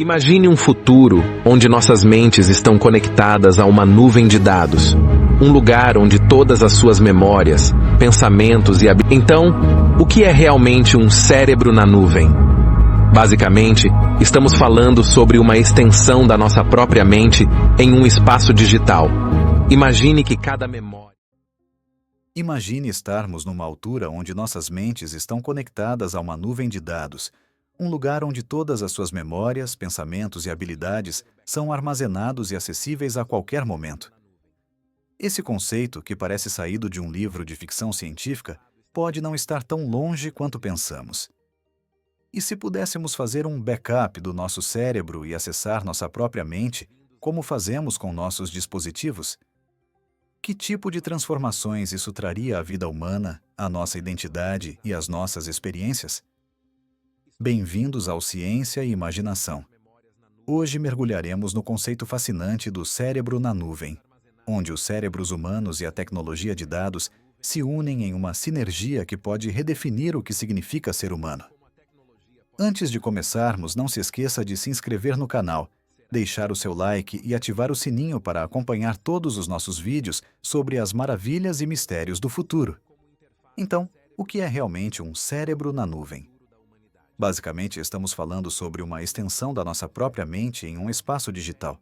Imagine um futuro onde nossas mentes estão conectadas a uma nuvem de dados. Um lugar onde todas as suas memórias, pensamentos e Então, o que é realmente um cérebro na nuvem? Basicamente, estamos falando sobre uma extensão da nossa própria mente em um espaço digital. Imagine que cada memória... Imagine estarmos numa altura onde nossas mentes estão conectadas a uma nuvem de dados, um lugar onde todas as suas memórias, pensamentos e habilidades são armazenados e acessíveis a qualquer momento. Esse conceito, que parece saído de um livro de ficção científica, pode não estar tão longe quanto pensamos. E se pudéssemos fazer um backup do nosso cérebro e acessar nossa própria mente, como fazemos com nossos dispositivos? Que tipo de transformações isso traria à vida humana, à nossa identidade e às nossas experiências? Bem-vindos ao Ciência e Imaginação. Hoje mergulharemos no conceito fascinante do cérebro na nuvem, onde os cérebros humanos e a tecnologia de dados se unem em uma sinergia que pode redefinir o que significa ser humano. Antes de começarmos, não se esqueça de se inscrever no canal, deixar o seu like e ativar o sininho para acompanhar todos os nossos vídeos sobre as maravilhas e mistérios do futuro. Então, o que é realmente um cérebro na nuvem? Basicamente, estamos falando sobre uma extensão da nossa própria mente em um espaço digital.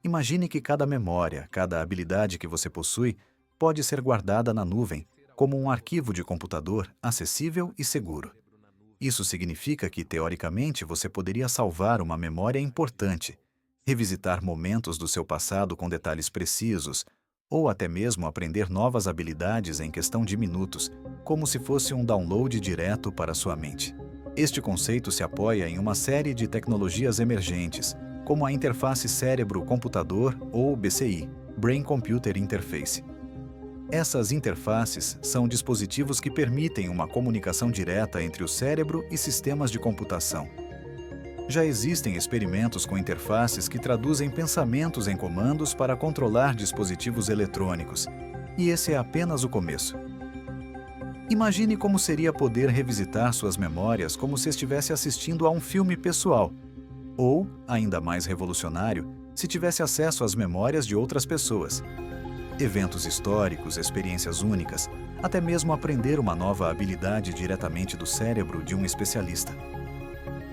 Imagine que cada memória, cada habilidade que você possui, pode ser guardada na nuvem, como um arquivo de computador acessível e seguro. Isso significa que, teoricamente, você poderia salvar uma memória importante, revisitar momentos do seu passado com detalhes precisos, ou até mesmo aprender novas habilidades em questão de minutos, como se fosse um download direto para sua mente. Este conceito se apoia em uma série de tecnologias emergentes, como a interface cérebro-computador ou BCI, Brain Computer Interface. Essas interfaces são dispositivos que permitem uma comunicação direta entre o cérebro e sistemas de computação. Já existem experimentos com interfaces que traduzem pensamentos em comandos para controlar dispositivos eletrônicos, e esse é apenas o começo. Imagine como seria poder revisitar suas memórias como se estivesse assistindo a um filme pessoal, ou, ainda mais revolucionário, se tivesse acesso às memórias de outras pessoas. Eventos históricos, experiências únicas, até mesmo aprender uma nova habilidade diretamente do cérebro de um especialista.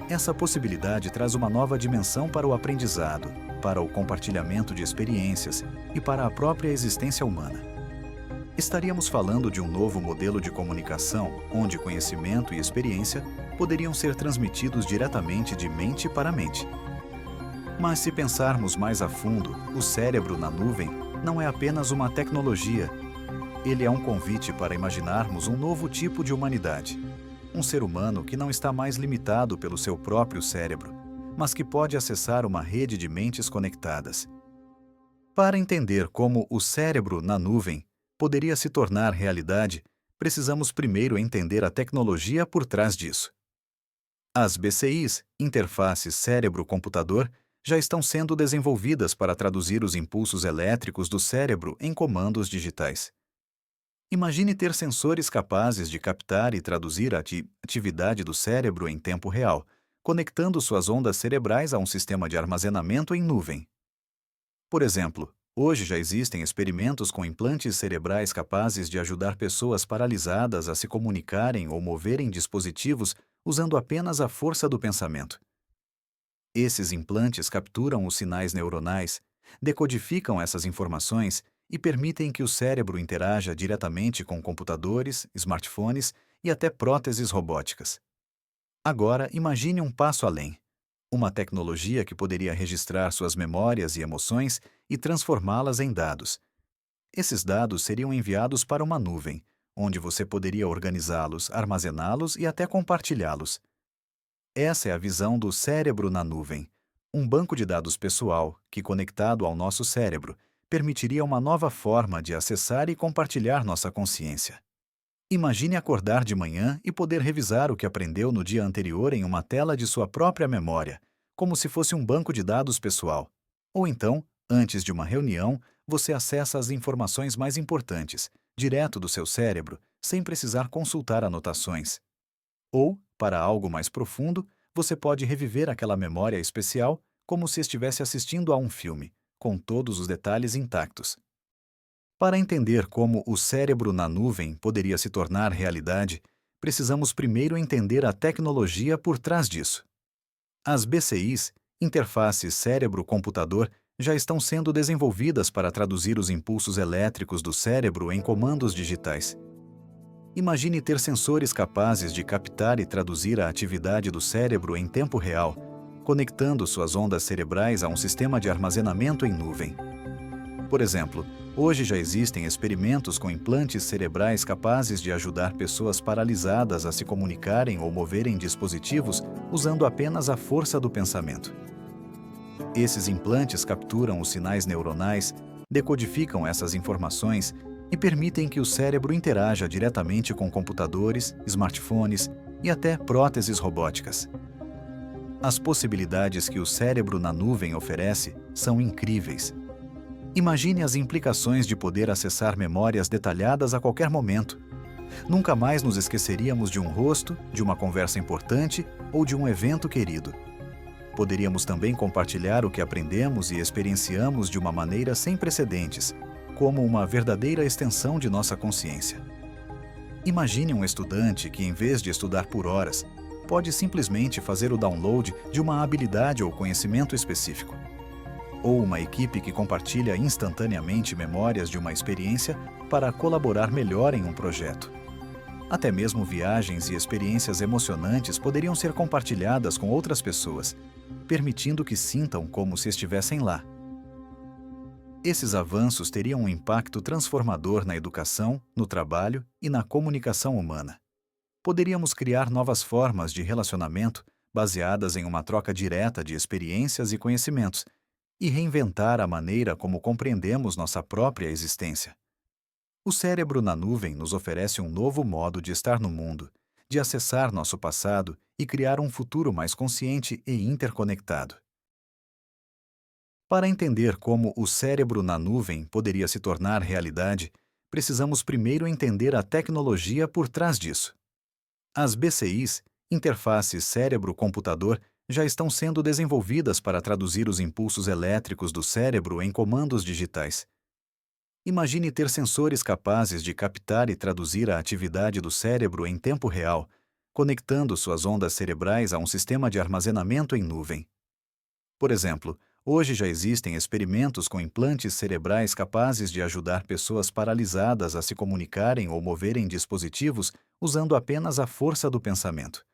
Essa possibilidade traz uma nova dimensão para o aprendizado, para o compartilhamento de experiências e para a própria existência humana. Estaríamos falando de um novo modelo de comunicação, onde conhecimento e experiência poderiam ser transmitidos diretamente de mente para mente. Mas se pensarmos mais a fundo, o cérebro na nuvem não é apenas uma tecnologia. Ele é um convite para imaginarmos um novo tipo de humanidade. Um ser humano que não está mais limitado pelo seu próprio cérebro, mas que pode acessar uma rede de mentes conectadas. Para entender como o cérebro na nuvem poderia se tornar realidade, precisamos primeiro entender a tecnologia por trás disso. As BCIs, interfaces cérebro-computador, já estão sendo desenvolvidas para traduzir os impulsos elétricos do cérebro em comandos digitais. Imagine ter sensores capazes de captar e traduzir a atividade do cérebro em tempo real, conectando suas ondas cerebrais a um sistema de armazenamento em nuvem. Por exemplo, hoje já existem experimentos com implantes cerebrais capazes de ajudar pessoas paralisadas a se comunicarem ou moverem dispositivos usando apenas a força do pensamento. Esses implantes capturam os sinais neuronais, decodificam essas informações e permitem que o cérebro interaja diretamente com computadores, smartphones e até próteses robóticas. Agora, imagine um passo além. Uma tecnologia que poderia registrar suas memórias e emoções e transformá-las em dados. Esses dados seriam enviados para uma nuvem, onde você poderia organizá-los, armazená-los e até compartilhá-los. Essa é a visão do cérebro na nuvem, um banco de dados pessoal que, conectado ao nosso cérebro, permitiria uma nova forma de acessar e compartilhar nossa consciência. Imagine acordar de manhã e poder revisar o que aprendeu no dia anterior em uma tela de sua própria memória, como se fosse um banco de dados pessoal. Ou então, antes de uma reunião, você acessa as informações mais importantes, direto do seu cérebro, sem precisar consultar anotações. Ou, para algo mais profundo, você pode reviver aquela memória especial como se estivesse assistindo a um filme, com todos os detalhes intactos. Para entender como o cérebro na nuvem poderia se tornar realidade, precisamos primeiro entender a tecnologia por trás disso. As BCIs, interfaces cérebro-computador, já estão sendo desenvolvidas para traduzir os impulsos elétricos do cérebro em comandos digitais. Imagine ter sensores capazes de captar e traduzir a atividade do cérebro em tempo real, conectando suas ondas cerebrais a um sistema de armazenamento em nuvem. Por exemplo, hoje já existem experimentos com implantes cerebrais capazes de ajudar pessoas paralisadas a se comunicarem ou moverem dispositivos usando apenas a força do pensamento. Esses implantes capturam os sinais neuronais, decodificam essas informações e permitem que o cérebro interaja diretamente com computadores, smartphones e até próteses robóticas. As possibilidades que o cérebro na nuvem oferece são incríveis. Imagine as implicações de poder acessar memórias detalhadas a qualquer momento. Nunca mais nos esqueceríamos de um rosto, de uma conversa importante ou de um evento querido. Poderíamos também compartilhar o que aprendemos e experienciamos de uma maneira sem precedentes, como uma verdadeira extensão de nossa consciência. Imagine um estudante que, em vez de estudar por horas, pode simplesmente fazer o download de uma habilidade ou conhecimento específico. Ou uma equipe que compartilha instantaneamente memórias de uma experiência para colaborar melhor em um projeto. Até mesmo viagens e experiências emocionantes poderiam ser compartilhadas com outras pessoas, permitindo que sintam como se estivessem lá. Esses avanços teriam um impacto transformador na educação, no trabalho e na comunicação humana. Poderíamos criar novas formas de relacionamento baseadas em uma troca direta de experiências e conhecimentos, e reinventar a maneira como compreendemos nossa própria existência. O cérebro na nuvem nos oferece um novo modo de estar no mundo, de acessar nosso passado e criar um futuro mais consciente e interconectado. Para entender como o cérebro na nuvem poderia se tornar realidade, precisamos primeiro entender a tecnologia por trás disso. As BCIs, interfaces cérebro-computador, já estão sendo desenvolvidas para traduzir os impulsos elétricos do cérebro em comandos digitais. Imagine ter sensores capazes de captar e traduzir a atividade do cérebro em tempo real, conectando suas ondas cerebrais a um sistema de armazenamento em nuvem. Por exemplo, hoje já existem experimentos com implantes cerebrais capazes de ajudar pessoas paralisadas a se comunicarem ou moverem dispositivos usando apenas a força do pensamento.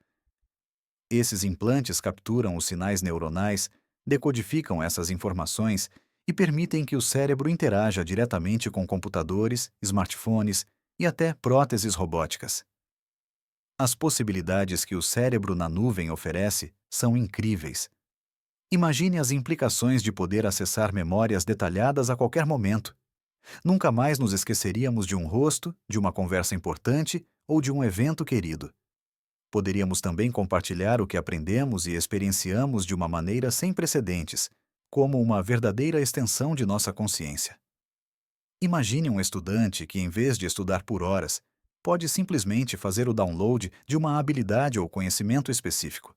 Esses implantes capturam os sinais neuronais, decodificam essas informações e permitem que o cérebro interaja diretamente com computadores, smartphones e até próteses robóticas. As possibilidades que o cérebro na nuvem oferece são incríveis. Imagine as implicações de poder acessar memórias detalhadas a qualquer momento. Nunca mais nos esqueceríamos de um rosto, de uma conversa importante ou de um evento querido. Poderíamos também compartilhar o que aprendemos e experienciamos de uma maneira sem precedentes, como uma verdadeira extensão de nossa consciência. Imagine um estudante que, em vez de estudar por horas, pode simplesmente fazer o download de uma habilidade ou conhecimento específico.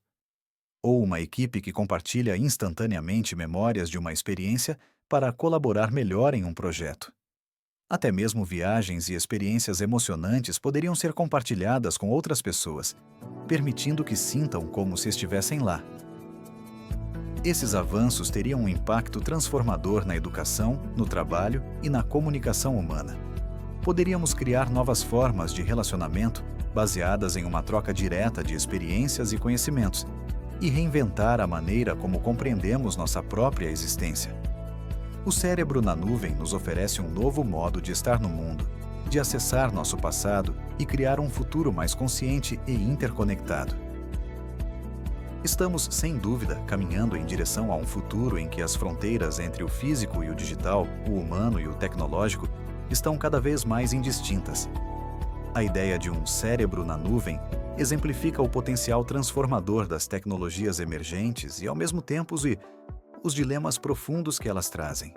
Ou uma equipe que compartilha instantaneamente memórias de uma experiência para colaborar melhor em um projeto. Até mesmo viagens e experiências emocionantes poderiam ser compartilhadas com outras pessoas, permitindo que sintam como se estivessem lá. Esses avanços teriam um impacto transformador na educação, no trabalho e na comunicação humana. Poderíamos criar novas formas de relacionamento baseadas em uma troca direta de experiências e conhecimentos, e reinventar a maneira como compreendemos nossa própria existência. O cérebro na nuvem nos oferece um novo modo de estar no mundo, de acessar nosso passado e criar um futuro mais consciente e interconectado. Estamos, sem dúvida, caminhando em direção a um futuro em que as fronteiras entre o físico e o digital, o humano e o tecnológico, estão cada vez mais indistintas. A ideia de um cérebro na nuvem exemplifica o potencial transformador das tecnologias emergentes e, ao mesmo tempo, os dilemas profundos que elas trazem.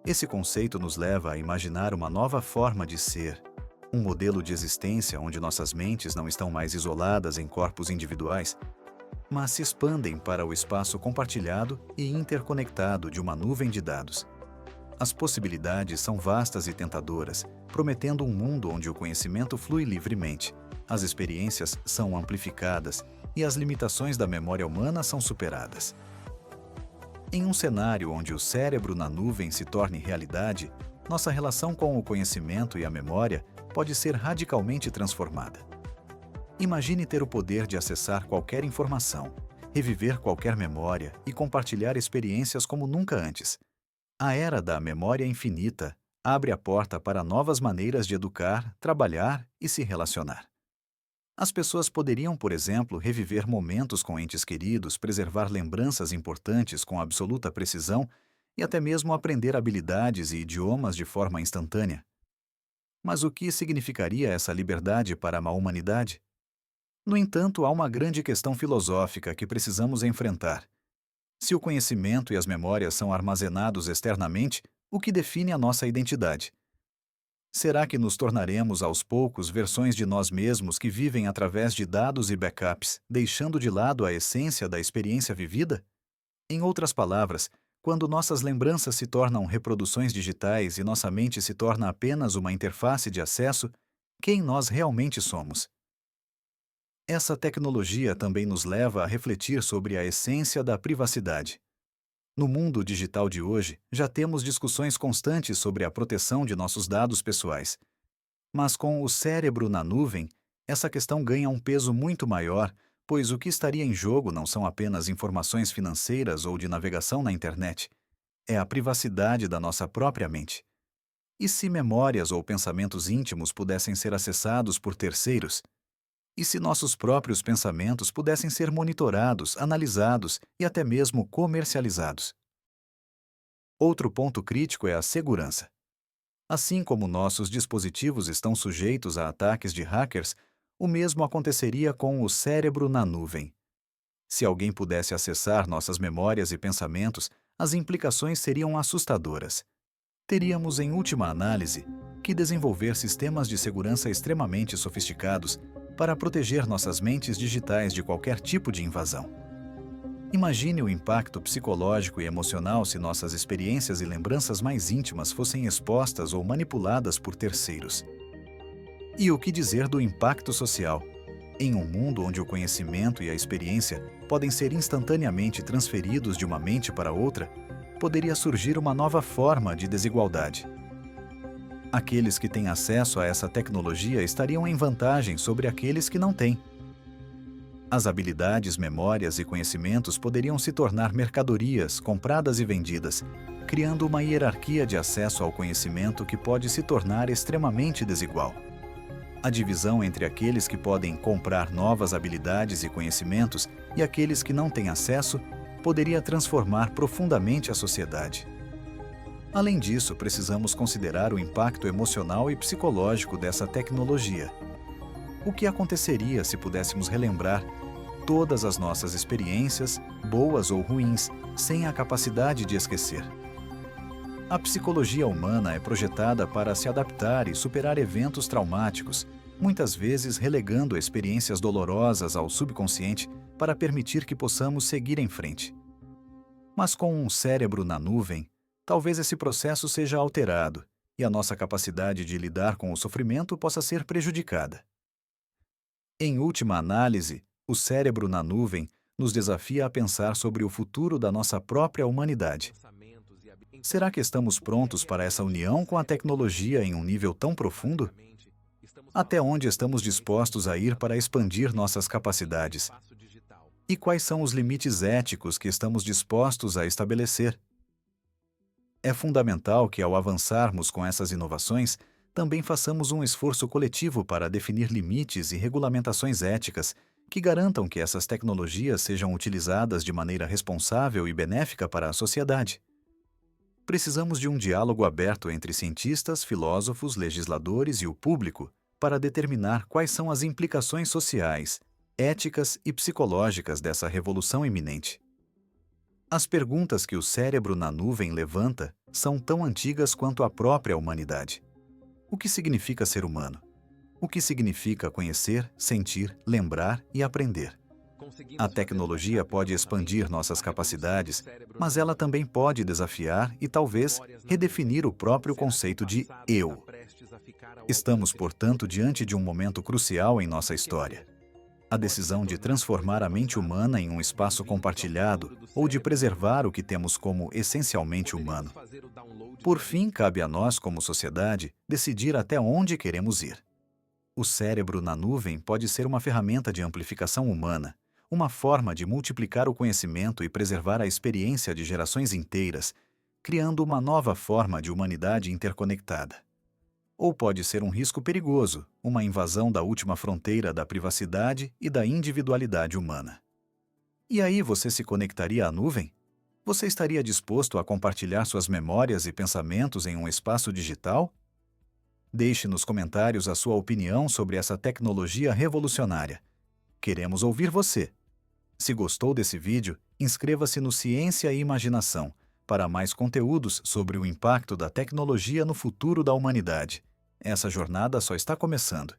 Esse conceito nos leva a imaginar uma nova forma de ser, um modelo de existência onde nossas mentes não estão mais isoladas em corpos individuais, mas se expandem para o espaço compartilhado e interconectado de uma nuvem de dados. As possibilidades são vastas e tentadoras, prometendo um mundo onde o conhecimento flui livremente, as experiências são amplificadas e as limitações da memória humana são superadas. Em um cenário onde o cérebro na nuvem se torne realidade, nossa relação com o conhecimento e a memória pode ser radicalmente transformada. Imagine ter o poder de acessar qualquer informação, reviver qualquer memória e compartilhar experiências como nunca antes. A era da memória infinita abre a porta para novas maneiras de educar, trabalhar e se relacionar. As pessoas poderiam, por exemplo, reviver momentos com entes queridos, preservar lembranças importantes com absoluta precisão e até mesmo aprender habilidades e idiomas de forma instantânea. Mas o que significaria essa liberdade para a humanidade? No entanto, há uma grande questão filosófica que precisamos enfrentar. Se o conhecimento e as memórias são armazenados externamente, o que define a nossa identidade? Será que nos tornaremos aos poucos versões de nós mesmos que vivem através de dados e backups, deixando de lado a essência da experiência vivida? Em outras palavras, quando nossas lembranças se tornam reproduções digitais e nossa mente se torna apenas uma interface de acesso, quem nós realmente somos? Essa tecnologia também nos leva a refletir sobre a essência da privacidade. No mundo digital de hoje, já temos discussões constantes sobre a proteção de nossos dados pessoais. Mas com o cérebro na nuvem, essa questão ganha um peso muito maior, pois o que estaria em jogo não são apenas informações financeiras ou de navegação na internet, é a privacidade da nossa própria mente. E se memórias ou pensamentos íntimos pudessem ser acessados por terceiros? E se nossos próprios pensamentos pudessem ser monitorados, analisados e até mesmo comercializados? Outro ponto crítico é a segurança. Assim como nossos dispositivos estão sujeitos a ataques de hackers, o mesmo aconteceria com o cérebro na nuvem. Se alguém pudesse acessar nossas memórias e pensamentos, as implicações seriam assustadoras. Teríamos, em última análise, que desenvolver sistemas de segurança extremamente sofisticados para proteger nossas mentes digitais de qualquer tipo de invasão. Imagine o impacto psicológico e emocional se nossas experiências e lembranças mais íntimas fossem expostas ou manipuladas por terceiros. E o que dizer do impacto social? Em um mundo onde o conhecimento e a experiência podem ser instantaneamente transferidos de uma mente para outra, poderia surgir uma nova forma de desigualdade. Aqueles que têm acesso a essa tecnologia estariam em vantagem sobre aqueles que não têm. As habilidades, memórias e conhecimentos poderiam se tornar mercadorias compradas e vendidas, criando uma hierarquia de acesso ao conhecimento que pode se tornar extremamente desigual. A divisão entre aqueles que podem comprar novas habilidades e conhecimentos e aqueles que não têm acesso poderia transformar profundamente a sociedade. Além disso, precisamos considerar o impacto emocional e psicológico dessa tecnologia. O que aconteceria se pudéssemos relembrar todas as nossas experiências, boas ou ruins, sem a capacidade de esquecer? A psicologia humana é projetada para se adaptar e superar eventos traumáticos, muitas vezes relegando experiências dolorosas ao subconsciente para permitir que possamos seguir em frente. Mas com um cérebro na nuvem, talvez esse processo seja alterado e a nossa capacidade de lidar com o sofrimento possa ser prejudicada. Em última análise, o cérebro na nuvem nos desafia a pensar sobre o futuro da nossa própria humanidade. Será que estamos prontos para essa união com a tecnologia em um nível tão profundo? Até onde estamos dispostos a ir para expandir nossas capacidades? E quais são os limites éticos que estamos dispostos a estabelecer? É fundamental que, ao avançarmos com essas inovações, também façamos um esforço coletivo para definir limites e regulamentações éticas que garantam que essas tecnologias sejam utilizadas de maneira responsável e benéfica para a sociedade. Precisamos de um diálogo aberto entre cientistas, filósofos, legisladores e o público para determinar quais são as implicações sociais, éticas e psicológicas dessa revolução iminente. As perguntas que o cérebro na nuvem levanta são tão antigas quanto a própria humanidade. O que significa ser humano? O que significa conhecer, sentir, lembrar e aprender? A tecnologia pode expandir nossas capacidades, mas ela também pode desafiar e talvez redefinir o próprio conceito de eu. Estamos, portanto, diante de um momento crucial em nossa história. A decisão de transformar a mente humana em um espaço compartilhado ou de preservar o que temos como essencialmente humano. Por fim, cabe a nós, como sociedade, decidir até onde queremos ir. O cérebro na nuvem pode ser uma ferramenta de amplificação humana, uma forma de multiplicar o conhecimento e preservar a experiência de gerações inteiras, criando uma nova forma de humanidade interconectada. Ou pode ser um risco perigoso, uma invasão da última fronteira da privacidade e da individualidade humana. E aí você se conectaria à nuvem? Você estaria disposto a compartilhar suas memórias e pensamentos em um espaço digital? Deixe nos comentários a sua opinião sobre essa tecnologia revolucionária. Queremos ouvir você. Se gostou desse vídeo, inscreva-se no Ciência e Imaginação para mais conteúdos sobre o impacto da tecnologia no futuro da humanidade. Essa jornada só está começando.